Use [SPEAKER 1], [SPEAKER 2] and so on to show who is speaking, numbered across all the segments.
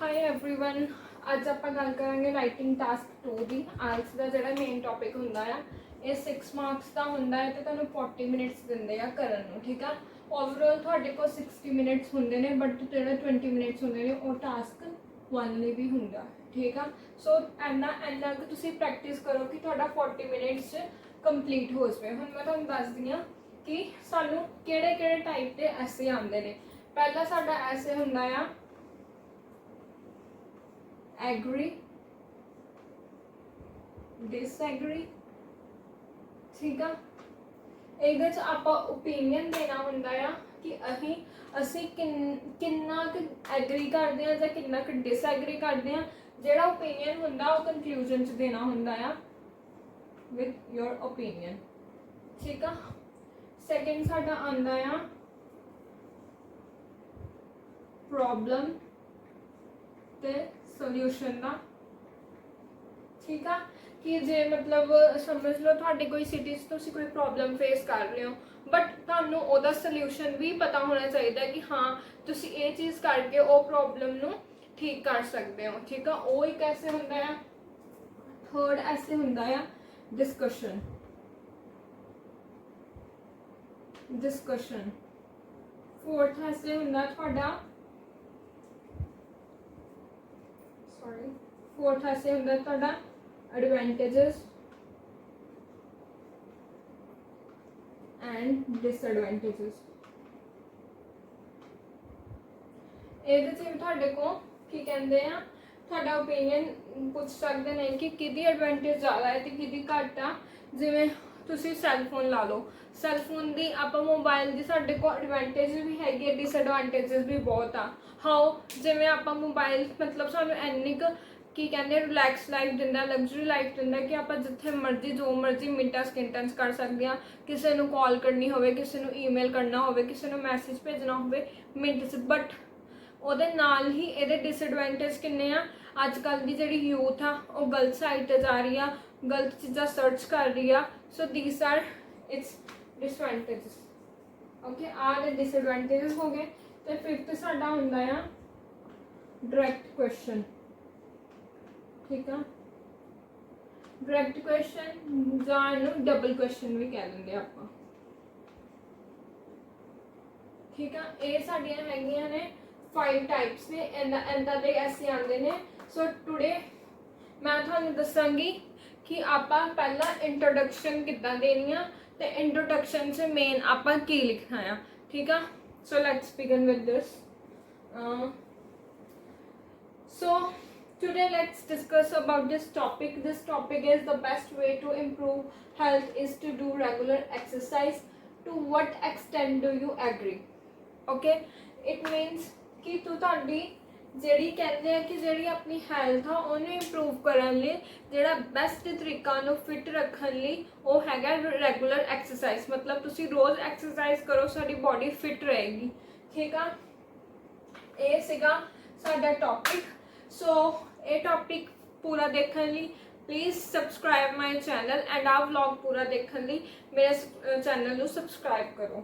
[SPEAKER 1] Hi everyone. ਅੱਜ ਆਪਾਂ ਗੱਲ ਕਰਾਂਗੇ ਰਾਈਟਿੰਗ ਟਾਸਕ 2 ਦੀ। ਆਇਲਸ ਦਾ ਜਿਹੜਾ ਮੇਨ ਟੌਪਿਕ ਹੁੰਦਾ ਆ ਇਹ 6 ਮਾਰਕਸ ਦਾ ਹੁੰਦਾ ਹੈ ਤੇ ਤੁਹਾਨੂੰ 40 ਮਿੰਟਸ ਦਿੰਦੇ ਆ ਕਰਨ ਨੂੰ। ਠੀਕ ਆ, ਓਵਰਆਲ ਤੁਹਾਡੇ ਕੋਲ 60 ਮਿੰਟਸ ਹੁੰਦੇ ਨੇ, ਬਟ ਜਿਹੜੇ 20 ਮਿੰਟਸ ਹੁੰਦੇ ਨੇ ਉਹ ਟਾਸਕ 1 ਲਈ ਵੀ ਹੁੰਦਾ। ਠੀਕ ਆ, ਸੋ ਇੰਨਾ ਕਿ ਤੁਸੀਂ ਪ੍ਰੈਕਟਿਸ ਕਰੋ ਕਿ ਤੁਹਾਡਾ 40 ਮਿੰਟਸ ਕੰਪਲੀਟ ਹੋ ਜਾਵੇ। ਹੁਣ ਮੈਂ ਤੁਹਾਨੂੰ ਦੱਸਦੀ ਹਾਂ ਕਿ ਸਾਨੂੰ ਕਿਹੜੇ ਟਾਈਪ ਦੇ ਐਸੇ ਆਉਂਦੇ ਨੇ। ਪਹਿਲਾ ਸਾਡਾ ਐਸੇ ਹੁੰਦਾ ਆ एग्री, डिसएग्री। ठीक है, ਇਹਦੇ ਚ ਆਪਾਂ ओपीनियन देना ਹੁੰਦਾ ਆ कि ਅਸੀਂ ਕਿੰਨਾ ਕੁ ਐਗਰੀ ਕਰਦੇ ਆ ਜਾਂ ਕਿੰਨਾ ਕੁ ਡਿਸਐਗਰੀ ਕਰਦੇ ਆ। ਜਿਹੜਾ ओपीनियन ਹੁੰਦਾ ਉਹ ਕਨਕਲੂਜਨ ਚ ਦੇਣਾ ਹੁੰਦਾ ਆ विद योर ओपीनियन। ठीक आ, ਸੈਕਿੰਡ ਸਾਡਾ ਆਂਦਾ ਆ प्रॉब्लम ਤੇ सोल्यूशन का। ठीक है, कि जे मतलब समझ लो तुहाडे कोई सिटी तुसीं कोई प्रॉब्लम फेस कर रहे हो, बट तुहानूं ओहदा सोल्यूशन भी पता होना चाहिए कि हाँ तुसीं ये चीज़ करके वो प्रॉब्लम नूं ठीक कर सकते हो। ठीक है, वो एक ऐसे हुंदा है। थर्ड ऐसे हुंदा है डिस्कशन। फोर्थ ऐसे हुंदा तुहाडा फोर्थ ऐसे होंगे तुहाडा एडवांटेजेस एंड डिसएडवांटेजेस। ਇਹਦੇ ਚ ਵੀ ਤੁਹਾਡੇ ਕੋ ਕੀ ਕਹਿੰਦੇ ਆ ਤੁਹਾਡਾ ओपीनियन ਪੁੱਛ ਸਕਦੇ ਨੇ ਕਿ ਕਿਹਦੀ ਐਡਵਾਂਟੇਜ ਜ਼ਿਆਦਾ ਹੈ ਤੇ ਕਿਹਦੀ ਘੱਟ ਆ। ਜਿਵੇਂ ਤੁਸੀਂ ਸੈੱਲ ਫੋਨ ਲਾ ਲਓ, ਸੈੱਲ ਫੋਨ ਦੀ ਆਪਾਂ ਮੋਬਾਈਲ ਦੀ ਸਾਡੇ ਕੋਲ ਐਡਵਾਂਟੇਜ ਵੀ ਹੈਗੀ, ਡਿਸਐਡਵਾਂਟੇजेस ਵੀ ਬਹੁਤ ਆ। ਹਾਓ ਜਿਵੇਂ ਆਪਾਂ ਮੋਬਾਈਲ मतलब ਸਾਨੂੰ ਇੰਨੀ ਕੁ ਕੀ ਕਹਿੰਦੇ ਰਿਲੈਕਸ ਲਾਈਫ ਦਿੰਦਾ, ਲਗਜ਼ਰੀ ਲਾਈਫ ਦਿੰਦਾ ਕਿ ਆਪਾਂ ਜਿੱਥੇ ਮਰਜ਼ੀ ਜੋ ਮਰਜ਼ੀ ਮਿੰਟਾਂ ਸਕਿੰਟਾਂ 'ਚ ਕਰ ਸਕਦੇ ਹਾਂ। ਕਿਸੇ ਨੂੰ ਕਾਲ ਕਰਨੀ ਹੋਵੇ, ਕਿਸੇ ਨੂੰ ਈਮੇਲ ਕਰਨਾ ਹੋਵੇ, ਕਿਸੇ ਨੂੰ ਮੈਸੇਜ ਭੇਜਣਾ ਹੋਵੇ ਮਿੰਟ 'ਚ। ਬਟ ਉਹਦੇ ਨਾਲ ਹੀ ਇਹਦੇ ਡਿਸਐਡਵਾਂਟੇਜ ਕਿੰਨੇ ਆ। ਅੱਜ ਕੱਲ੍ਹ ਦੀ ਜਿਹੜੀ ਯੂਥ ਆ ਉਹ ਗਲਤ ਸਾਈਡ 'ਤੇ ਜਾ ਰਹੀ ਆ, ਗਲਤ ਚੀਜ਼ਾਂ ਸਰਚ ਕਰ ਰਹੀ ਆ। So these are its disadvantages. Okay, ਆਹ ਦੇ ਡਿਸਐਡਵਾਂਟੇजेस ਹੋ ਗਏ। ਤੇ ਫਿਫਥ ਸਾਡਾ ਹੁੰਦਾ ਆ डायरेक्ट क्वेश्चन। ठीक है, डायरेक्ट क्वेश्चन ਜਾਂ ਇਹਨੂੰ ਡਬਲ क्वेश्चन ਵੀ ਕਹਿ ਦਿੰਦੇ ਆਪਾਂ। ठीक है, ਇਹ ਸਾਡੀਆਂ ਹੈਗੀਆਂ ਨੇ 5 ਟਾਈਪਸ ਨੇ। ਇੰਦਾ ਦੇ ਐਸੇ ਆਉਂਦੇ ਨੇ। ਸੋ ਟੁਡੇ ਮੈਂ ਤੁਹਾਨੂੰ ਦੱਸਾਂਗੀ ਕਿ ਆਪਾਂ ਪਹਿਲਾਂ ਇੰਟਰੋਡਕਸ਼ਨ ਕਿੱਦਾਂ ਦੇਣੀ ਆ ਤੇ ਇੰਟਰੋਡਕਸ਼ਨ 'ਚ ਮੇਨ ਆਪਾਂ ਕੀ ਲਿਖਣਾ ਆ। ਠੀਕ ਆ, so let's begin with this. So today let's discuss about this topic. This topic is the best way to improve health is to do regular exercise. To what extent do you agree? Okay, it means कि तू ਤੁਹਾਡੀ ਜਿਹੜੀ ਕਹਿੰਦੇ ਆ ਕਿ ਜਿਹੜੀ ਆਪਣੀ health ਆ ਉਹਨੂੰ ਇੰਪਰੂਵ ਕਰਨ ਲਈ ਜਿਹੜਾ ਬੈਸਟ ਤਰੀਕਾ ਉਹਨੂੰ ਫਿਟ ਰੱਖਣ ਲਈ ਉਹ ਹੈਗਾ ਰੈਗੂਲਰ ਐਕਸਰਸਾਈਜ਼। ਮਤਲਬ ਤੁਸੀਂ ਰੋਜ਼ ਐਕਸਰਸਾਈਜ਼ ਕਰੋ, ਸਾਡੀ ਬੋਡੀ ਫਿਟ ਰਹੇਗੀ। ਠੀਕ ਆ, ਇਹ ਸੀਗਾ ਸਾਡਾ ਟੌਪਿਕ। सो ये टॉपिक पूरा देखने लिए please subscribe my channel and a vlog पूरा देखने लिए मेरे चैनल को सबसक्राइब करो।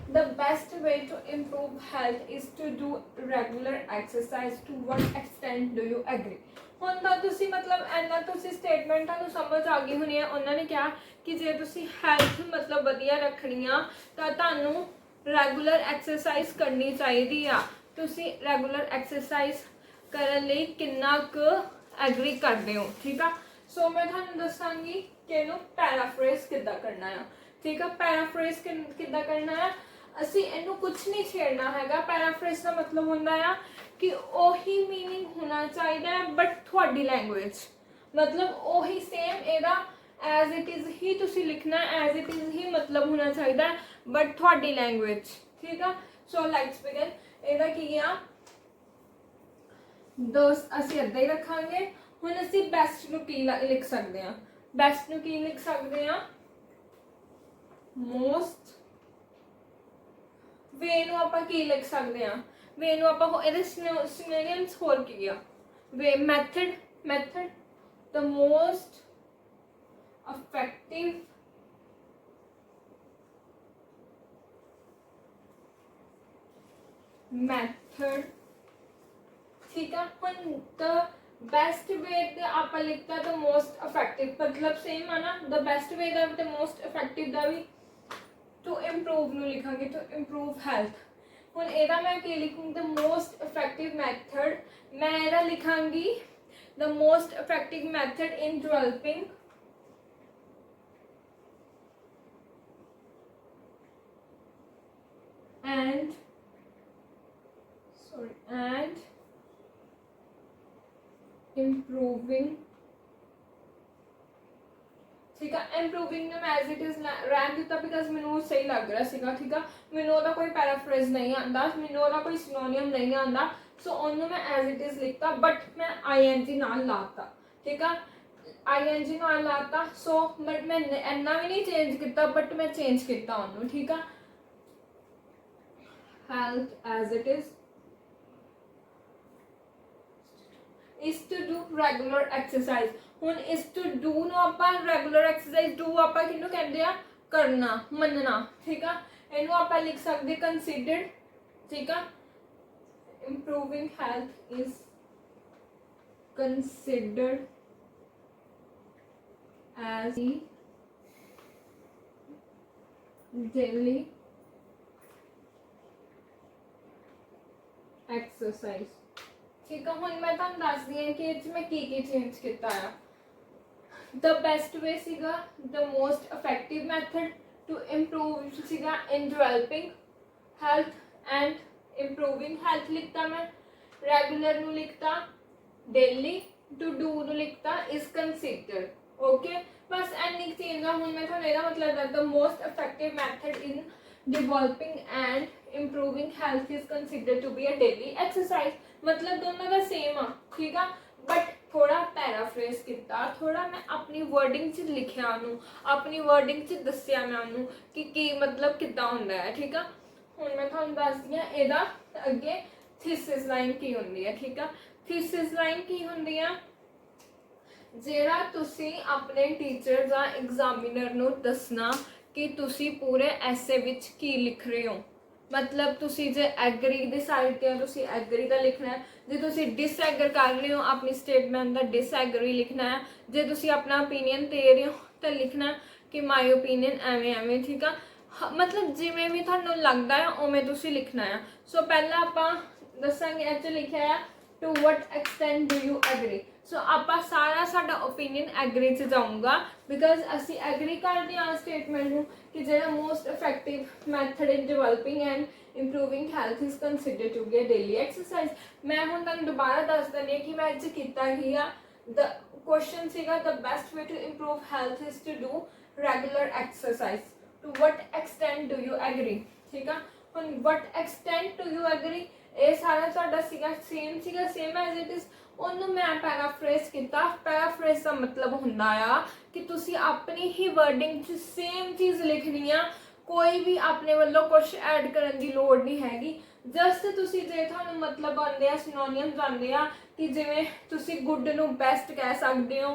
[SPEAKER 1] The best way to improve health is to do regular exercise. To what extent do you agree? ਹੁਣ ਤਾਂ ਤੁਸੀਂ मतलब ਇੰਨਾ ਤੁਸੀਂ ਸਟੇਟਮੈਂਟਾਂ ਨੂੰ ਸਮਝ ਆ ਗਈ ਹੋਣੀ ਹੈ। ਉਹਨਾਂ ਨੇ ਕਿਹਾ ਕਿ ਜੇ ਤੁਸੀਂ ਹੈਲਥ मतलब ਵਧੀਆ ਰੱਖਣੀ ਆ ਤਾਂ ਤੁਹਾਨੂੰ ਰੈਗੂਲਰ ਐਕਸਰਸਾਈਜ਼ ਕਰਨੀ ਚਾਹੀਦੀ ਆ। ਤੁਸੀਂ ਰੈਗੂਲਰ ਐਕਸਰਸਾਈਜ਼ ਕਰਨ ਲਈ ਕਿੰਨਾ ਕੁ ਐਗਰੀ ਕਰਦੇ ਹੋ। ਠੀਕ ਆ, ਸੋ ਮੈਂ ਤੁਹਾਨੂੰ ਦੱਸਾਂਗੀ ਕਿ ਇਹਨੂੰ ਪੈਰਾਫਰੇਜ਼ ਕਿੱਦਾਂ ਕਰਨਾ ਆ। ਠੀਕ ਆ, ਪੈਰਾਫਰੇਜ਼ ਕਿੱਦਾਂ ਕਰਨਾ ਆ। ਅਸੀਂ ਇਹਨੂੰ ਕੁਛ ਨਹੀਂ ਛੇੜਨਾ ਹੈਗਾ। ਪੈਰਾਫਰੇਜ਼ ਦਾ ਮਤਲਬ ਹੁੰਦਾ ਆ ਕਿ ਉਹੀ ਮੀਨਿੰਗ ਹੋਣਾ ਚਾਹੀਦਾ ਹੈ ਬਟ ਤੁਹਾਡੀ ਲੈਂਗੁਏਜ। ਮਤਲਬ ਉਹੀ ਸੇਮ ਇਹਦਾ ਐਜ਼ ਇਟ ਇਜ਼ ਹੀ ਤੁਸੀਂ ਲਿਖਣਾ, ਐਜ਼ ਇਟ ਇਜ਼ ਹੀ ਮਤਲਬ ਹੋਣਾ ਚਾਹੀਦਾ ਬਟ ਤੁਹਾਡੀ ਲੈਂਗੁਏਜ। ਠੀਕ ਆ, ਸੋ ਲੈਟਸ ਬਿਗਨ। ਇਹਦਾ ਕੀ ਆ ਦੋਸਤ ਅਸੀਂ ਇੱਦਾਂ ਹੀ ਰੱਖਾਂਗੇ। ਹੁਣ ਅਸੀਂ ਬੈਸਟ ਨੂੰ ਕੀ ਲਿਖ ਸਕਦੇ ਹਾਂ। ਬੈਸਟ ਨੂੰ ਕੀ ਲਿਖ ਸਕਦੇ ਹਾਂ, ਮੋਸਟ। ਵੇ ਨੂੰ ਆਪਾਂ ਕੀ ਲਿਖ ਸਕਦੇ ਹਾਂ, ਵੇ ਨੂੰ ਆਪਾਂ ਇਹਦੇ ਸਿਨੋਨਿਮਸ ਹੋਰ ਕੀ ਆ। Way method the most effective method, ठीक है। हुन द बेस्ट वे आप लिखता द मोस्ट इफेक्टिव, मतलब सेम है ना, द बेस्ट वे दा ते मोस्ट इफेक्टिव दा भी टू इंप्रूव नू लिखांगे, टू इंप्रूव हेल्थ। हुन एदा मैं की लिखूँ, द मोस्ट इफेक्टिव मैथड, मैं एदा लिखांगी the most effective method in developing and and improving, ठीक है। इंप्रूविंग ने मैं एज इट इज रहन दिता बिकॉज मैनू सही लग रहा सीगा, ठीक है। मैनू ओहदा कोई पैराफ्रेज नहीं आंदा, मैनू ओहदा कोई सिनोनियम नहीं आंदा, सो ओनू मैं एज इट इज लिखता, बट मैं ING नाल लाता, ठीक है। ING नाल लाता, सो बट मैं इन्ना भी नहीं चेंज किया, बट मैं चेंज किया ओनू, ठीक है। Health as it is to do regular exercise। ਹੁਣ is to do ਨੂੰ ਆਪਾਂ regular exercise do ਆਪਾਂ ਕਿਹਨੂੰ ਕਹਿੰਦੇ ਆ, ਕਰਨਾ, ਮੰਨਣਾ, ਠੀਕ ਆ। ਇਹਨੂੰ ਆਪਾਂ ਲਿਖ ਸਕਦੇ considered, ਠੀਕ ਆ। improving health is considered as daily exercise, ठीक है। हुन मैं तुहानू दस दी कि इस मैं की चेंज किया है। द बेस्ट वे सीगा the most effective method to improve सीगा in developing health and improving health लिखता मैं, रेगुलर नू लिखता डेली, टू डू नू लिखता इज कंसीडर्ड, ओके। बस एनी चेंज है। हुन मैं तुहानू एदा मतलब the most effective method in developing and improving health is considered to be a daily exercise, मतलब दोनों का सेम आ, ठीक है। बट थोड़ा पैराफ्रेज किया, थोड़ा मैं अपनी वर्डिंग च लिखिया उन्होंने, अपनी वर्डिंग च दसिया मैं उन्होंने कि मतलब किदा होंदा है, ठीक है। हुन मैं तुहानू दस दी हां एदा अगे थीसिस लाइन की होंदी है, ठीक है। थीसिस लाइन की होंदी है, जेड़ा तुसी अपने टीचर या एग्जामिनर नू दसना कि तुसी पूरे ऐसे विच की लिख रहे हो, मतलब तुसी जे एग्री दी साइड ते तुसी एग्री दा लिखना है, जे तुसी डिसएग्री कर रहे हो अपनी स्टेटमेंट दा डिसएग्री लिखना है, जे तुसी अपना ओपीनियन दे रहे हो तो लिखना कि माय ओपीनियन एवें एवें, ठीक है। मतलब जिमें भी थानू लगता है उमें तुसी लिखना है। सो पहला आपां दसांगे इह च लिखिया है to what extent do you agree, so आप सारा साडा ओपीनियन एग्री च जाऊँगा बिकॉज असी एग्री करते हैं स्टेटमेंट में कि जो most effective method in developing and improving health is considered to be a daily exercise. मैं हुण तुहानू दोबारा दस दिंदी कि मैं इह कीता ही आ, द क्वेश्चन सीगा the best way to improve health is to do regular exercise, to what extent do you agree, ठीक है। हुण what extent do you agree ये सारा साडा सीगा सेम एज इट इज, उन्होंने मैं पैराफ्रेज किया। पैराफ्रेज का मतलब होंदा आ कि तुसी अपनी ही वर्डिंग च सेम चीज़ लिखनी आ, कोई भी अपने वालों कुछ ऐड करने की लोड़ नहीं हैगी। जस्ट तुसी जे थानू मतलब आंदे आ सिनोनियम्स आंदे आ कि जिवें तुसी गुड नू बेस्ट कह सकते हो,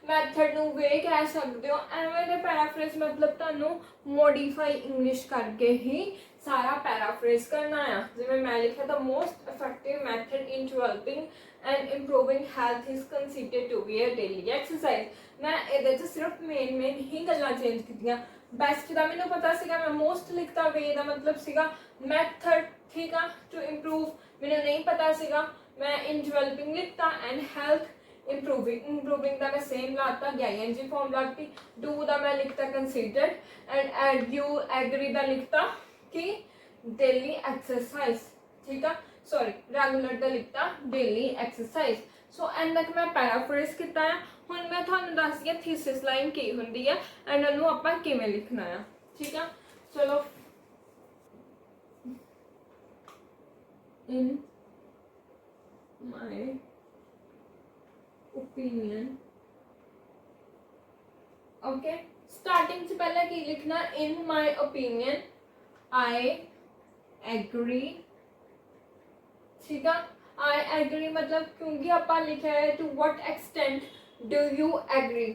[SPEAKER 1] मैथड नू वे कह सकते हो, एवें दे पैराफ्रेज मतलब थानू मॉडिफाई इंग्लिश करके ही सारा पैराफ्रेज करना है। जिवें मैं लिखा the most effective method in developing and improving health is considered to be a daily exercise. मैं ये सिर्फ मेन ही गल्लां चेंज कीतियां। बेस्ट का मैंने पता सीगा, मैं मोस्ट लिखता, वे का मतलब सीगा मैथड, ठीक है, टू इंप्रूव मैंने नहीं पता सीगा, मैं इन डेवलपिंग लिखता एंड हेल्थ इंप्रूविंग का मैं सेम लाता, ING फॉर्म लाती, डू का मैं लिखता कंसीडर्ड एंड यू एग्री का लिखता कि डेली एक्सरसाइज, ठीक है, सॉरी रेगुलर का लिखता डेली एक्सरसाइज। सो एंड तक मैं पैराफ्रेज किया है। हुण मैं तुहानू दस दिया थीसिस लाइन की हुंदी है एंड उन्होंने आपां किवें लिखना है, ठीक है। चलो in my opinion, okay, starting से पहले की लिखना in my opinion I agree, ठीक है। आई एग्री मतलब क्योंकि आप लिखा है to what extent do you agree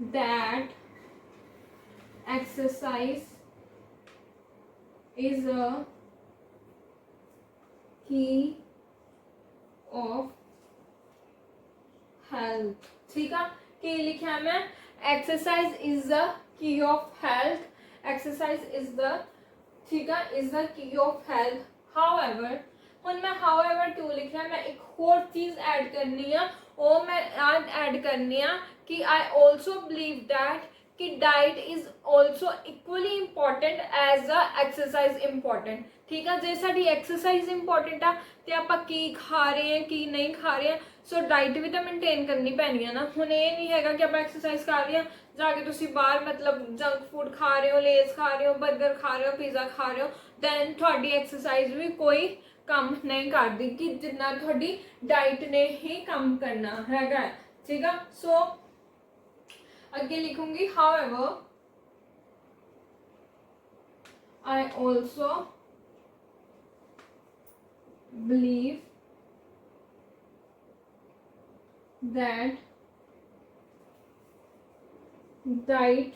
[SPEAKER 1] that exercise is a key of health. ठीक है, की लिखा मैं exercise is the key of health, exercise is the ठीक है is the key of health. However हुण मैं हाउएवर क्यों लिख रहा, मैं एक होर चीज़ ऐड करनी है, वो मैं ऐड करनी है कि आई ऑल्सो बिलीव दैट कि diet is also equally important as a exercise important. ठीक है, जे साडी एक्सरसाइज इंपॉर्टेंट आ तो आप की खा रहे हैं की नहीं खा रहे हैं, सो डाइट भी तो मेनटेन करनी पैनी है ना। हुण ये नहीं है कि आप एक्सरसाइज कर रहे हैं जाके तुसी बाहर मतलब जंक फूड खा रहे हो, लेस खा रहे हो, बर्गर खा रहे हो, पिज़्ज़ा खा रहे हो, दैन थोड़ी एक्सरसाइज भी कोई काम नहीं करती कि जितना थोड़ी डाइट ने ही काम करना है। ठीक है, सो अगे लिखूंगी however I also believe that diet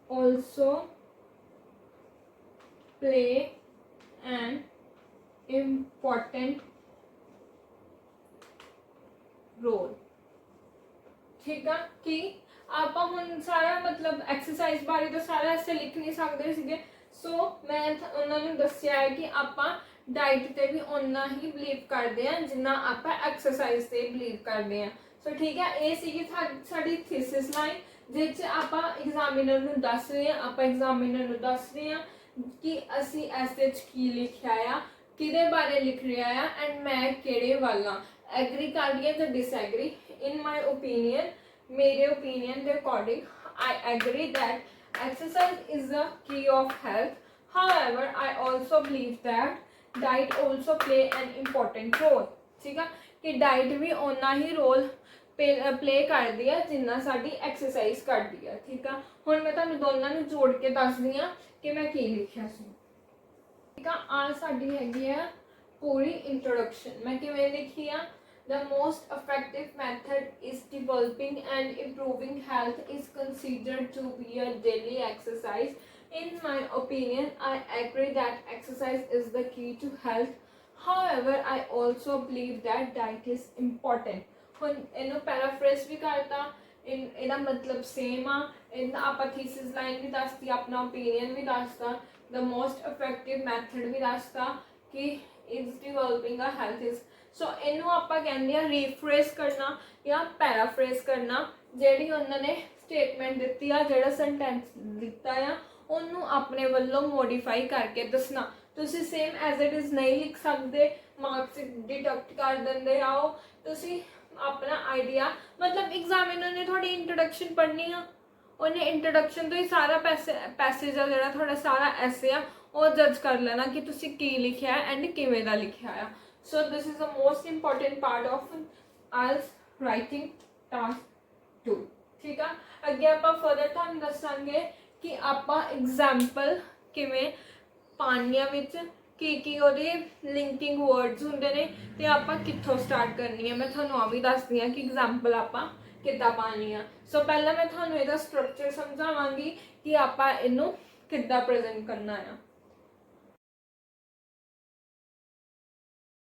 [SPEAKER 1] also play an important role। ठीक है, कि आप हुण सारा मतलब एक्सरसाइज बारे तो सारा ऐसे लिख नहीं सकते सीगे, सो मैं उन्होंने दसिया है कि आप डाइट ते भी उन्ना ही बिलीव करते हैं जिन्ना आप एक्सरसाइज से बिलीव करते हैं। सो ठीक है, ये सीगी साडी थीसिस लाइन जिस आप एग्जामिनर नूं दस रहे हैं, आप एग्जामिनर नूं दस रहे हैं कि असी ऐसे की लिखिया आ, किहदे बारे लिख रहा है एंड मैं किहड़े वाल हाँ, एग्री कर रही है तो डिसएग्री। इन माई ओपीनियन, मेरे ओपीनियन के according I agree that exercise is the key of health. However I also believe that diet also play an important role. ठीक है, कि डाइट भी उन्ना ही रोल प्ले करती है जिन्ना साडी एक्सरसाइज करती है। ठीक है, हुण मैं तुहानूं दोनों नूं जोड़ के दस दी हाँ कि मैं की लिखिया सी। ठीक है, आ साडी हैगी है पूरी इंट्रोडक्शन। मैं किवें लिखी आ, the most effective method is developing and improving health is considered to be a daily exercise. In my opinion, I agree that exercise is the key to health. However, I also believe that diet is important. ਹੁਣ ਇਹਨੂੰ ਪੈਰਾਫ੍ਰੇਜ਼ ਵੀ ਕਰਤਾ, ਇਹਦਾ ਮਤਲਬ same ਆ, ਇਹਦਾ ਆਪਾਂ thesis line ਵੀ ਦੱਸਤੀ, ਆਪਣਾ opinion ਵੀ ਦੱਸਤਾ, ਦ ਮੋਸਟ ਇਫੈਕਟਿਵ ਮੈਥਡ ਵੀ ਦੱਸਤਾ ਕਿ is developing a health is. So ਇਹਨੂੰ ਆਪਾਂ ਕਹਿੰਦੇ ਆ ਰੀਫਰੇਜ਼ ਕਰਨਾ ਜਾਂ ਪੈਰਾਫ੍ਰੇਜ਼ ਕਰਨਾ। ਜਿਹੜੀ ਉਹਨਾਂ ਨੇ ਸਟੇਟਮੈਂਟ ਦਿੱਤੀ ਆ, ਜਿਹੜਾ ਸੈਂਟੈਂਸ ਦਿੱਤਾ ਆ, ਉਹਨੂੰ ਆਪਣੇ ਵੱਲੋਂ ਮੋਡੀਫਾਈ ਕਰਕੇ ਦੱਸਣਾ। ਤੁਸੀਂ ਸੇਮ ਐਜ਼ ਇਟ ਇਜ਼ ਨਹੀਂ ਲਿਖ ਸਕਦੇ, ਮਾਰਕਸ ਡਿਡਕਟ ਕਰ ਦਿੰਦੇ ਆਓ। ਤੁਸੀਂ अपना आइडिया मतलब एग्जामिनर ने थोड़ी इंट्रोडक्शन पढ़नी आ, उन्हें इंट्रोडक्शन तो ही सारा पैसेज आ जो थोड़ा सारा ऐसे आ वो जज कर लेना कि तुसी की लिखिया है एंड किवें दा लिखिया है। So this is the most important part of IELTS writing task 2। ठीक है, अगे आप फर्दर तुहानूं दसांगे कि आप एग्जाम्पल किवें पानिया विच की ਉਹਦੇ ਲਿੰਕਿੰਗ ਵਰਡਸ ਹੁੰਦੇ ਨੇ ਤੇ ਆਪਾਂ ਕਿੱਥੋਂ ਸਟਾਰਟ ਕਰਨੀ ਹੈ। ਮੈਂ ਤੁਹਾਨੂੰ ਆ ਵੀ ਦੱਸਦੀ ਹਾਂ ਕਿ ਐਗਜ਼ਾਮਪਲ ਆਪਾਂ ਕਿੱਦਾਂ ਪਾਣੀ ਆ। ਸੋ ਪਹਿਲਾਂ ਮੈਂ ਤੁਹਾਨੂੰ ਇਹਦਾ ਸਟਰਕਚਰ ਸਮਝਾਵਾਂਗੀ ਕਿ ਆਪਾਂ ਇਹਨੂੰ ਕਿੱਦਾਂ ਪ੍ਰੈਜ਼ੈਂਟ ਕਰਨਾ ਆ।